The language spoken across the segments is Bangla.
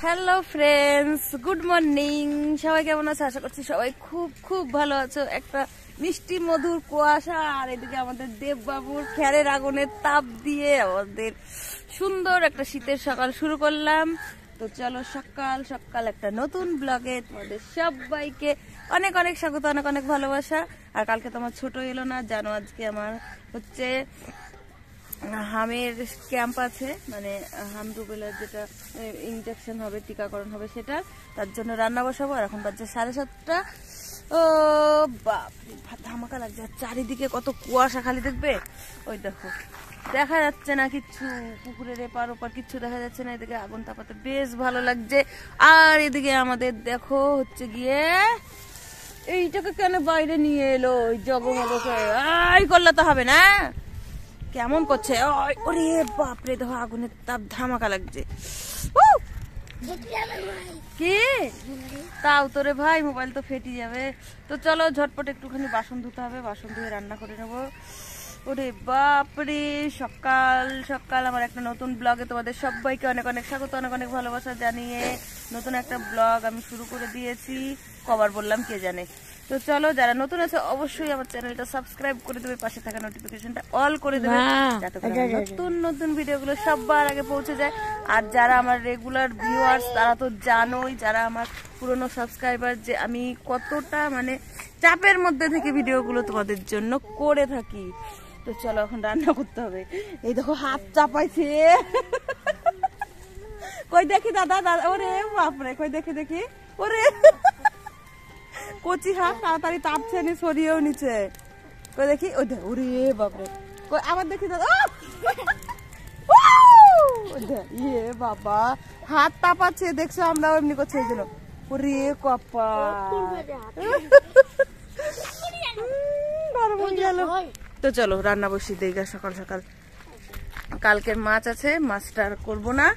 Hello friends, good morning. সবাই কেমন আছে? আশা করছি সবাই খুব খুব ভালো আছো। একটা মিষ্টি মধুর কুয়াশা আর এদিকে আমাদের দেববাবুর ফ্যানের আগুনের তাপ দিয়ে আমাদের সুন্দর একটা শীতের সকাল শুরু করলাম। তো চলো সকাল সকাল একটা নতুন ব্লগে তোমাদের সবাইকে অনেক অনেক স্বাগত, অনেক অনেক ভালোবাসা। আর কালকে তোমার ছোট এলো না, জানো আজকে আমার হচ্ছে হামের ক্যাম্প আছে, মানে হাম রুবেলার যেটা ইনজেকশন হবে, টিকাকরণ হবে, সেটা তার জন্য রান্না বসাবো। আর এখন বাজছে 7:30। ও বাপ, ধামাকা লাগছে। চারিদিকে কত কুয়াশা, খালি দেখবে ওই দেখো, দেখা যাচ্ছে না কিচ্ছু, পুকুরের এপার ওপার কিচ্ছু দেখা যাচ্ছে না। এদিকে আগুন তাপাতে বেশ ভালো লাগছে। আর এদিকে আমাদের দেখো হচ্ছে গিয়ে এইটাকে কেন বাইরে নিয়ে এলো, ওই জগমগকে আই করলে তো হবে না, কেমন করছে। ওরে বাপরে, দেখো আগুনের তাপ, ধামাকা লাগছে। কি তাও তোরে ভাই, মোবাইল তো ফেটে যাবে। তো চলো ঝটপট একটুখানি বাসন ধুতে হবে, বাসন ধুয়ে রান্না করে নেবো। ওরে বাপরে, সকাল সকাল আমার একটা নতুন ব্লগে তোমাদের সবাইকে অনেক অনেক স্বাগত, অনেক অনেক ভালোবাসা জানিয়ে নতুন একটা ব্লগ আমি শুরু করে দিয়েছি। কবার বললাম কে জানে। তো চলো, যারা নতুন আছে অবশ্যই আমার চ্যানেলটা সাবস্ক্রাইব করে দেবে, পাশে থাকা নোটিফিকেশনটা অল করে দেবে, যাতে করে নতুন নতুন ভিডিওগুলো সবার আগে পৌঁছে যায়। আর যারা আমার রেগুলার ভিউয়ার্স তারা তো জানোই, যারা আমার পুরনো সাবস্ক্রাইবার, যে আমি কতটা মানে চাপের মধ্যে থেকে ভিডিওগুলো তোমাদের জন্য করে থাকি। তো চলো এখন রান্না করতে হবে। এই দেখো হাত চাপাইছে, কই দেখি দাদা, দাদা, ওরে বাপরে, কই দেখি দেখি, ওরে কচি হাত, তাড়াতাড়ি তাপছে নি, সরিয়েও নিচে, কই দেখি, ওই দেখ, ওরে বাপরে, কই আবার দেখি দাদা, ইয়ে বাবা, হাত তাপাচ্ছে দেখছো, আমরাও এমনি করছি এই জন্য। ওরে কপা, গরম হয়ে গেল। তো চলো রান্না বসিয়ে দেই সকাল সকাল। কালকের মাছ আছে, মাছটা আর করবো না।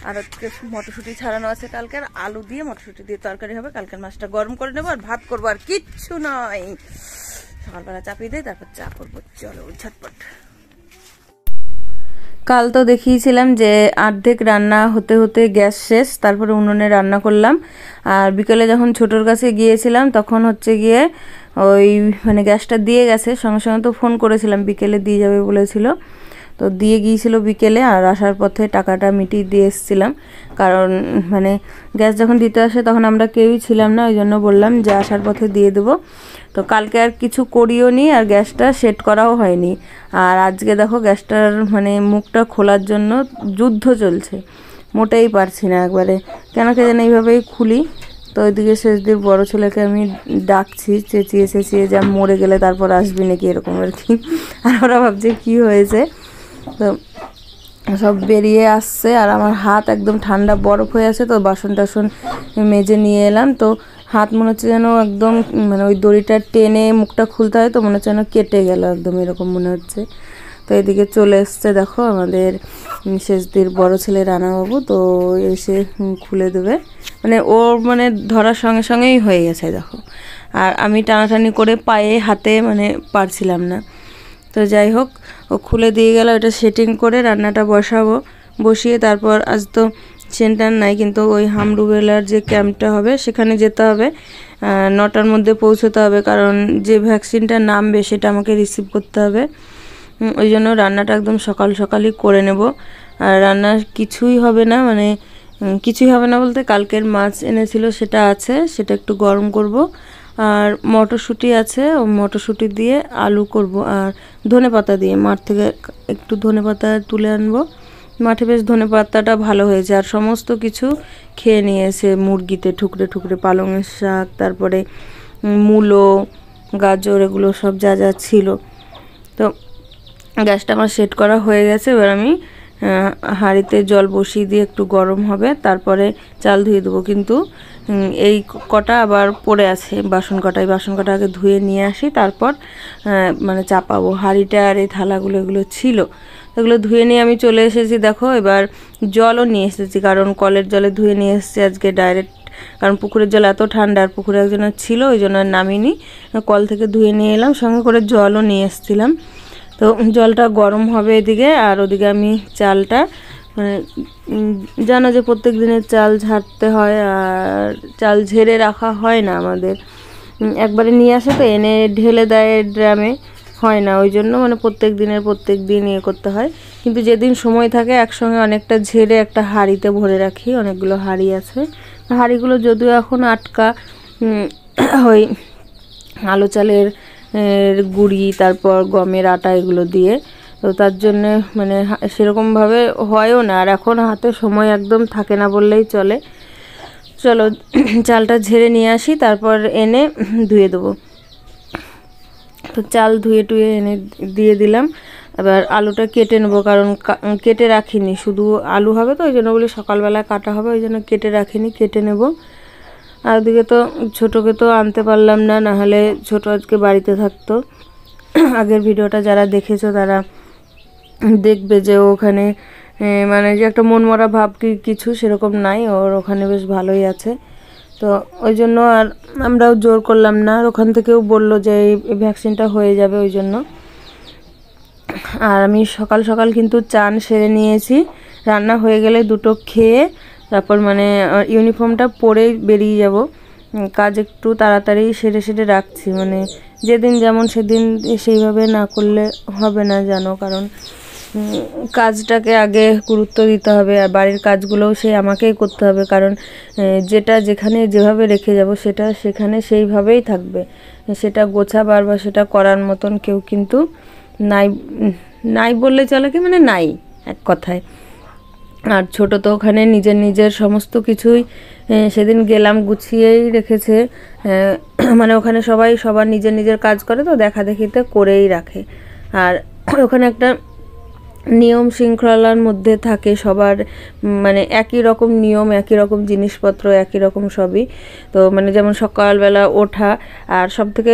আর আজকে মটরশুঁটি ছাড়ানো আছে, কালকের আলু দিয়ে মটরশুঁটি দিয়ে তরকারি হবে। কালকের মাছটা গরম করে নেবো আর ভাত করবো, আর কিচ্ছু নয়। সকালবেলা চাপিয়ে দেয়, তারপর চা করবো। চলো ঝটপট। কাল তো দেখিয়েছিলাম যে অর্ধেক রান্না হতে হতে গ্যাস শেষ, তারপরে উনুনে রান্না করলাম। আর বিকেলে যখন ছোটোর কাছে গিয়েছিলাম তখন হচ্ছে গিয়ে ওই মানে গ্যাসটা দিয়ে গেছে, সঙ্গে সঙ্গে তো ফোন করেছিলাম বিকেলে দিয়ে যাবে বলেছিল, তো দিয়ে গিয়েছিল বিকেলে। আর আসার পথে টাকাটা মিটিয়ে দিয়ে এসেছিলাম, কারণ মানে গ্যাস যখন দিতে আসে তখন আমরা কেউই ছিলাম না, ওই জন্য বললাম যে আসার পথে দিয়ে দেবো। তো কালকে আর কিছু করিও নি, আর গ্যাসটা সেট করাও হয়নি। আর আজকে দেখো গ্যাসটার মানে মুখটা খোলার জন্য যুদ্ধ চলছে, মোটেই পারছি না একবারে, কেন কে যেন এইভাবেই খুলি। তো ওইদিকে শেষদির বড় ছেলেকে আমি ডাকছি, চেঁচিয়ে চেঁচিয়ে, যা মরে গেলে তারপর আসবি নাকি, এরকম আর কি। আর ওরা ভাবছে কি হয়েছে। তো সব বেরিয়ে আসছে, আর আমার হাত একদম ঠান্ডা বরফ হয়ে আছে। তো বাসন টাসন মেজে নিয়ে এলাম, তো হাত মনে হচ্ছে যেন একদম মানে ওই দড়িটা টেনে মুখটা খুলতে হয়, তো মনে হচ্ছে যেন কেটে গেল একদম, এরকম মনে হচ্ছে। তো এদিকে চলে এসছে দেখো আমাদের শেষদির বড় ছেলে রানাবাবু, তো এসে খুলে দেবে, মানে ওর মানে ধরার সঙ্গে সঙ্গেই হয়ে গেছে দেখো। আর আমি টানাটানি করে পায়ে হাতে মানে পারছিলাম না। তো যাই হোক, ও খুলে দিয়ে গেল। এটা সেটিং করে রান্নাটা বসাবো, বসিয়ে তারপর আজ তো সেন্টার নাই, কিন্তু ওই হাম রুবেলার যে ক্যাম্পটা হবে সেখানে যেতে হবে। 9টার মধ্যে পৌঁছতে হবে, কারণ যে ভ্যাকসিনটা নামবে সেটা আমাকে রিসিভ করতে হবে। ওই জন্য রান্নাটা একদম সকাল সকালই করে নেব। আর রান্না কিছুই হবে না, মানে কিছুই হবে না বলতে কালকের মাছ এনেছিল সেটা আছে, সেটা একটু গরম করব। আর মটরশুঁটি আছে, ও মটরশুঁটি দিয়ে আলু করব। আর ধনেপাতা দিয়ে, মাঠ থেকে একটু ধনেপাতা তুলে আনবো, মাঠে বেশ ধনেপাতাটা ভালো হয়েছে। আর সমস্ত কিছু খেয়ে নিয়েছে মুরগিতে, ঠুকরে ঠুকরে পালংয়ের শাক, তারপরে মূলো, গাজর, এগুলো সব যা যা ছিল। তো গ্যাসটা আমার সেট করা হয়ে গেছে। এবার আমি হাঁড়িতে জল বসিয়ে দিয়ে একটু গরম হবে, তারপরে চাল ধুয়ে দেবো। কিন্তু এই কটা আবার পড়ে আছে বাসন কটা, এই বাসন কটা আগে ধুয়ে নিয়ে আসি, তারপর মানে চাপাবো। হাঁড়িটা আর এই থালাগুলো এগুলো ছিল, এগুলো ধুয়ে নিয়ে আমি চলে এসেছি। দেখো এবার জলও নিয়ে এসেছি, কারণ কলের জলে ধুয়ে নিয়ে এসেছি আজকে ডাইরেক্ট, কারণ পুকুরের জল এত ঠান্ডা, আর পুকুরে একজনের ছিল ওই জন্য নামিনি, কল থেকে ধুয়ে নিয়ে এলাম, সঙ্গে করে জলও নিয়ে এসেছিলাম। তো জলটা গরম হবে এদিকে, আর ওদিকে আমি চালটা মানে জানো যে প্রত্যেক দিনের চাল ঝাড়তে হয়, আর চাল ঝেড়ে রাখা হয় না আমাদের, একবারে নিয়ে আসে তো এনে ঢেলে দেয় ড্রামে, হয় না, ওই জন্য মানে প্রত্যেক দিন ইয়ে করতে হয়। কিন্তু যেদিন সময় থাকে একসঙ্গে অনেকটা ঝেড়ে একটা হাঁড়িতে ভরে রাখি, অনেকগুলো হাঁড়ি আছে। হাঁড়িগুলো যদিও এখন আটকা ওই আলো চালের গুঁড়ি, তারপর গমের আটা এগুলো দিয়ে, তো তার জন্যে মানে সেরকমভাবে হয়ও না, আর এখন হাতে সময় একদম থাকে না বললেই চলে। চলো চালটা ঝেড়ে নিয়ে আসি, তারপর এনে ধুয়ে দেবো। তো চাল ধুয়ে টুয়ে এনে দিয়ে দিলাম। এবার আলুটা কেটে নেবো, কারণ কেটে রাখিনি, শুধু আলু হবে তো ওই জন্য বলে সকালবেলা কাটা হবে, ওই জন্য কেটে রাখিনি, কেটে নেব। আর ওদিকে তো ছোটোকে তো আনতে পারলাম না, নাহলে ছোটো আজকে বাড়িতে থাকতো। আগের ভিডিওটা যারা দেখেছো তারা দেখবে যে ওখানে মানে যে একটা মনমরা ভাব কিছু সেরকম নাই, ওর ওখানে বেশ ভালোই আছে। তো ওই জন্য আর আমরাও জোর করলাম না, আর ওখান থেকেও বললো যে এই ভ্যাকসিনটা হয়ে যাবে, ওই জন্য। আর আমি সকাল সকাল কিন্তু চান সেরে নিয়েছি, রান্না হয়ে গেলে দুটো খেয়ে তারপর মানে ইউনিফর্মটা পরেই বেরিয়ে যাব। কাজ একটু তাড়াতাড়ি সেরে রাখছি, মানে যেদিন যেমন সেদিন সেইভাবে না করলে হবে না জানো, কারণ কাজটাকে আগে গুরুত্ব দিতে হবে, আর বাড়ির কাজগুলোও সেই আমাকেই করতে হবে, কারণ যেটা যেখানে যেভাবে রেখে যাব সেটা সেখানে সেইভাবেই থাকবে, সেটা গোছাবার বা সেটা করার মতন কেউ কিন্তু নাই, নাই বললে চলে, কি মানে নাই এক কথায়। আর ছোট তো ওখানে নিজের সমস্ত কিছুই সেদিন গেলাম গুছিয়েই রেখেছে, মানে ওখানে সবাই সবার নিজের কাজ করে তো দেখা দেখিতে করেই রাখে। আর ওখানে একটা নিয়ম শৃঙ্খলার মধ্যে থাকে সবার, মানে একই রকম নিয়ম, একই রকম জিনিসপত্র, একই রকম সবই। তো মানে যেমন সকালবেলা ওঠা, আর সব থেকে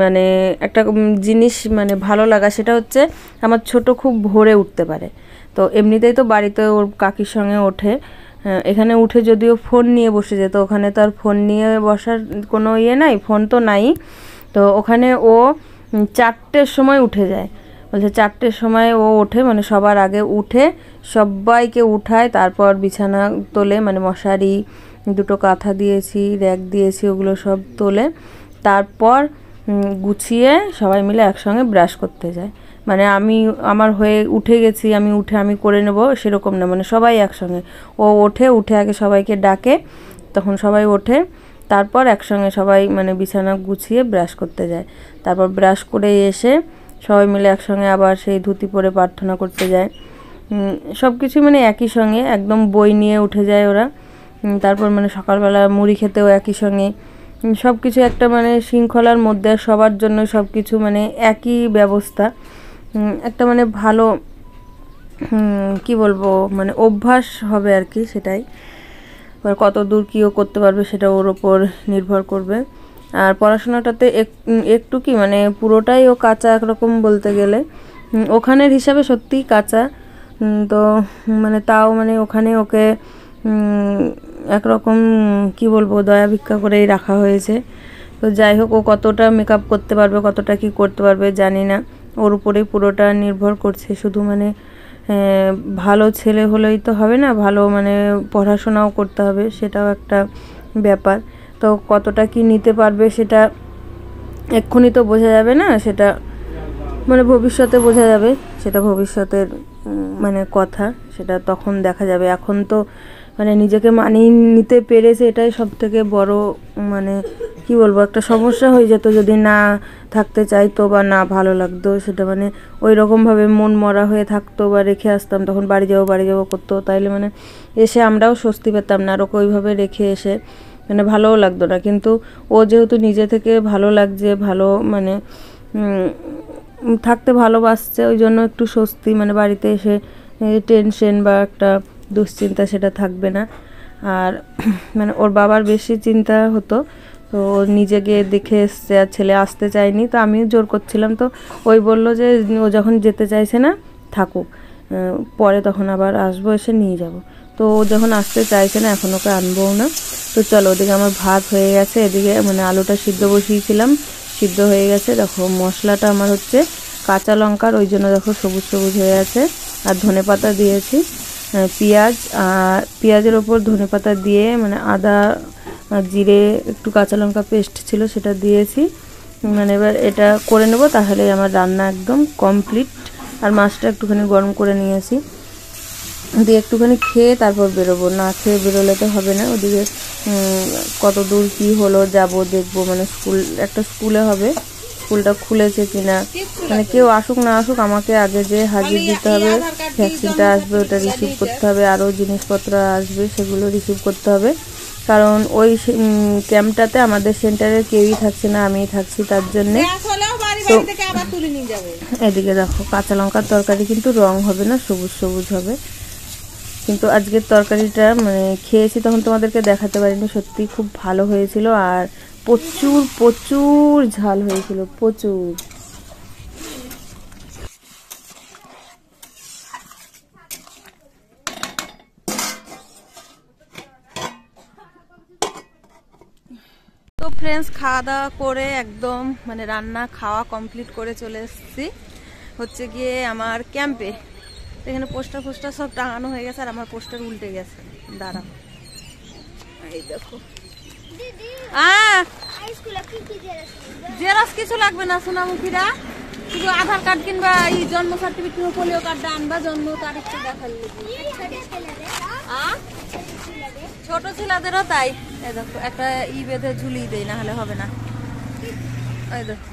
মানে একটা জিনিস মানে ভালো লাগা সেটা হচ্ছে আমার ছোট খুব ভোরে উঠতে পারে। তো এমনিতেই তো বাড়িতে ওর কাকির সঙ্গে ওঠে, এখানে উঠে যদিও ফোন নিয়ে বসে যেত, ওখানে তো আর ফোন নিয়ে বসার কোনো ইয়ে নাই, ফোন তো নাই। তো ওখানে ও 4টের সময় উঠে যায়, বলছে 4টের সময় ও ওঠে, মানে সবার আগে উঠে সবাইকে উঠায়, তারপর বিছানা তোলে, মানে মশারি, দুটো কাঁথা দিয়েছি, র্যাক দিয়েছি, ওগুলো সব তোলে, তারপর গুছিয়ে সবাই মিলে একসঙ্গে ব্রাশ করতে যায়। মানে আমি আমার হয়ে উঠে গেছি, আমি করে নেব সেরকম না, মানে সবাই একসঙ্গে, ও উঠে আগে সবাইকে ডাকে, তখন সবাই ওঠে, তারপর একসঙ্গে সবাই মানে বিছানা গুছিয়ে ব্রাশ করতে যায়। তারপর ব্রাশ করে এসে সবাই মিলে একসঙ্গে আবার সেই ধুতি পরে প্রার্থনা করতে যায়। সব কিছু মানে একই সঙ্গে একদম বই নিয়ে উঠে যায় ওরা। তারপর মানে সকালবেলা মুড়ি খেতেও একই সঙ্গে, সব কিছু একটা মানে শৃঙ্খলার মধ্যে, সবার জন্য সব কিছু মানে একই ব্যবস্থা, একটা মানে ভালো কি বলবো মানে অভ্যাস হবে আর কি, সেটাই। এবার কত দূর কীও করতে পারবে সেটা ওর ওপর নির্ভর করবে। আর পড়াশোনাটাতে একটু কি মানে পুরোটাই ও কাঁচা একরকম বলতে গেলে, ওখানের হিসাবে সত্যিই কাঁচা। তো মানে তাও মানে ওখানে ওকে একরকম কি বলবো দয়া ভিক্ষা করেই রাখা হয়েছে। তো যাই হোক, ও কতটা মেকআপ করতে পারবে, কতটা কি করতে পারবে জানি না, ওর উপরেই পুরোটা নির্ভর করছে। শুধু মানে ভালো ছেলে হলেই তো হবে না, ভালো মানে পড়াশোনাও করতে হবে, সেটাও একটা ব্যাপার। তো কতটা কি নিতে পারবে সেটা এক্ষুনি তো বোঝা যাবে না, সেটা মানে ভবিষ্যতে বোঝা যাবে, সেটা ভবিষ্যতের মানে কথা, সেটা তখন দেখা যাবে। এখন তো মানে নিজেকে মানিয়ে নিতে পেরেছে, এটাই সব থেকে বড় মানে কি বলবো একটা সমস্যা হয়ে যেত যদি না থাকতে চাইতো বা না ভালো লাগতো, সেটা মানে ওই রকমভাবে মন মরা হয়ে থাকতো বা রেখে আসতাম, তখন বাড়ি যাবো করতো, তাইলে মানে এসে আমরাও স্বস্তি পেতাম না, আর ওকে ওইভাবে রেখে এসে মানে ভালোও লাগতো না। কিন্তু ও যেহেতু নিজে থেকে ভালো লাগছে, ভালো মানে থাকতে ভালোবাসছে, ওই জন্য একটু স্বস্তি, মানে বাড়িতে এসে টেনশন বা একটা দুশ্চিন্তা সেটা থাকবে না। আর মানে ওর বাবার বেশি চিন্তা হতো, তো নিজে গিয়ে দেখে এসছে, আর ছেলে আসতে চায়নি, তো আমিও জোর করছিলাম, তো ওই বললো যে ও যখন যেতে চাইছে না থাকুক, পরে তখন আবার আসবো, এসে নিয়ে যাব। তো ও যখন আসতে চাইছে না এখন ওকে আনবও না। তো চলো, ওদিকে আমার ভাত হয়ে গেছে, এদিকে মানে আলুটা সিদ্ধ বসিয়েছিলাম, সিদ্ধ হয়ে গেছে। দেখো মশলাটা আমার হচ্ছে কাঁচা লঙ্কার, ওই জন্য দেখো সবুজ হয়ে আছে, আর ধনেপাতা দিয়েছি, পেঁয়াজ, আর পেঁয়াজের ওপর ধনেপাতা দিয়ে মানে আদা জিরে একটু কাঁচা লঙ্কা পেস্ট ছিল সেটা দিয়েছি। মানে এবার এটা করে নেব, তাহলে আমার রান্না একদম কমপ্লিট। আর মাছটা একটুখানি গরম করে নিয়েছি, দিয়ে একটুখানি খেয়ে তারপর বেরোবো, না খেয়ে বেরোলে তো হবে না। ওদিকে কত দূর কী হলো যাব দেখবো, মানে একটা স্কুলে হবে, স্কুলটা খুলেছে কিনা, মানে কেউ আসুক না আসুক আমাকে আগে যে হাজির দিতে হবে, ভ্যাকসিনটা আসবে ওটা রিসিভ করতে হবে, আরও জিনিসপত্র আসবে সেগুলো রিসিভ করতে হবে। কারণ ওই ক্যাম্পটাতে আমাদের সেন্টারের কেউই থাকছে না, আমিই থাকছি তার জন্যে। তো এদিকে দেখো কাঁচা লঙ্কার তরকারি কিন্তু রং হবে না, সবুজ সবুজ হবে। কিন্তু আজকের তরকারিটা মানে খেয়েছি তখন তোমাদেরকে দেখাতে পারিনি, সত্যি খুব ভালো হয়েছিল। আর প্রচুর প্রচুর ঝাল হয়েছিল, প্রচুর। তো ফ্রেন্ডস, খাওয়া দাওয়া করে একদম মানে রান্না খাওয়া কমপ্লিট করে চলে এসেছি হচ্ছে গিয়ে আমার ক্যাম্পে। এখানে পোস্টার সব টাঙানো হয়ে গেছে, আর আমার পোস্টার উল্টে গেছে, দাঁড়া এই দেখো। জেরক্স কিছু লাগবে না সোনামুখীরা, শুধু আধার কার্ড কিংবা এই জন্ম সার্টিফিকেট, পোলিও কার্ডটা আনবা, জন্ম তারিখটা দেখার ছোট ছেলেদেরও তাই। এই দেখো একটা বেঁধে ঝুলিয়ে দেয়, না হলে হবে না। এই দেখো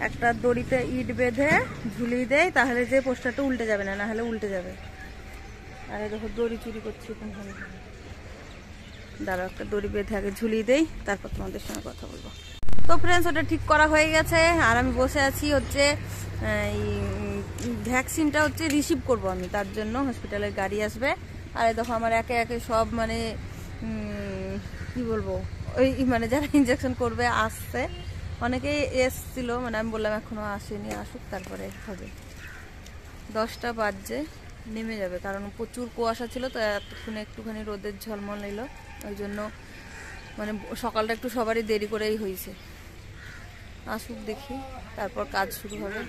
একটা দড়িতে ইট বেঁধে ঝুলিয়ে দেয়, তাহলে যে পোস্টারটা উল্টে যাবে না, না হলে উল্টে যাবে। আর এই দেখো দড়ি চুরি করছি, দাঁড়াও একটা দড়ি বেঁধে আগে ঝুলিয়ে দেই, তারপর তোমাদের সঙ্গে কথা বলবো। তো ফ্রেন্ডস, ওটা ঠিক করা হয়ে গেছে, আর আমি বসে আছি হচ্ছে এই ভ্যাকসিনটা হচ্ছে রিসিভ করব আমি, তার জন্য হসপিটালের গাড়ি আসবে। আর দেখো আমার একে একে সব মানে কি বলবো, ওই মানে যারা ইঞ্জেকশন করবে আসছে, অনেকেই এসছিল, মানে আমি বললাম এখনো আসেনি, আসুক তারপরে হবে। 10টা বাজে, নেমে যাবে, কারণ প্রচুর কুয়াশা ছিল, তো এতক্ষণে একটুখানি রোদের ঝলমল এলো, ওই জন্য মানে সকালটা একটু সবারই দেরি করেই হয়েছে। আসুক দেখি, তারপর কাজ শুরু হবে।